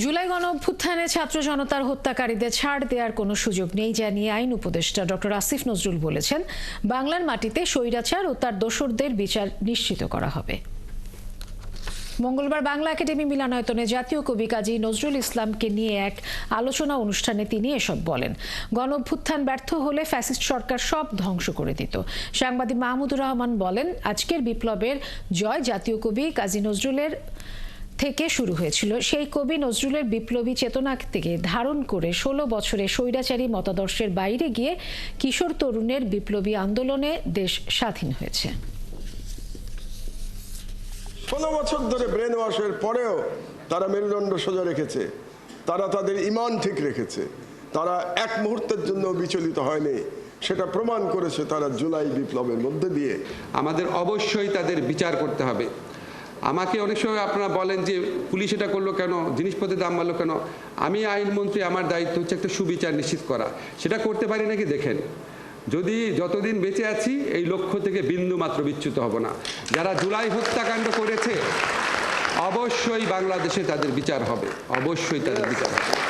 জুলাই গণঅভ্যুত্থানে ছাত্র জনতার হত্যাকারীদের ছাড় দেওয়ার কোনো সুযোগ নেই জানিয়ে আইন উপদেষ্টা ডক্টর আসিফ নজরুল বলেছেন, বাংলার মাটিতে স্বৈরাচার ও তার দোসরদের বিচার নিশ্চিত করা হবে। মঙ্গলবার বাংলা একাডেমি মিলনায়তনে জাতীয় কবি কাজী নজরুল ইসলামকে নিয়ে এক আলোচনা অনুষ্ঠানে তিনি এসব বলেন। গণঅভ্যুত্থান ব্যর্থ হলে ফ্যাসিস্ট সরকার সব ধ্বংস করে দিত। সাংবাদিক মাহমুদুর রহমান বলেন, আজকের বিপ্লবের জয় জাতীয় কবি কাজী নজরুলের থেকে শুরু হয়েছিল। সেই কবি নজরুলের বিপ্লবী চেতনা থেকে ধারণ করে 16 বছরে স্বৈরাচারী মতাদর্শের বাইরে গিয়ে কিশোর তরুণের বিপ্লবী আন্দোলনে দেশ স্বাধীন হয়েছে। 16 বছর ধরে ব্রেন ওয়াশের পরেও তারা মেরুদণ্ড সোজা রেখেছে, তারা তাদের ঈমান ঠিক রেখেছে, তারা এক মুহূর্তের জন্য বিচলিত হয়নি। সেটা প্রমাণ করেছে তারা জুলাই বিপ্লবের মধ্যে দিয়ে। আমাদের অবশ্যই তাদের বিচার করতে হবে। আমাকে অনেক সময় আপনারা বলেন যে পুলিশ এটা করলো কেন, জিনিসপত্রের দাম বাড়লো কেন। আমি আইনমন্ত্রী, আমার দায়িত্ব হচ্ছে একটা সুবিচার নিশ্চিত করা। সেটা করতে পারি নাকি দেখেন। যদি যতদিন বেঁচে আছি এই লক্ষ্য থেকে বিন্দু মাত্র বিচ্যুত হব না। যারা জুলাই হত্যাকাণ্ড করেছে অবশ্যই বাংলাদেশে তাদের বিচার হবে, অবশ্যই তাদের বিচার হবে।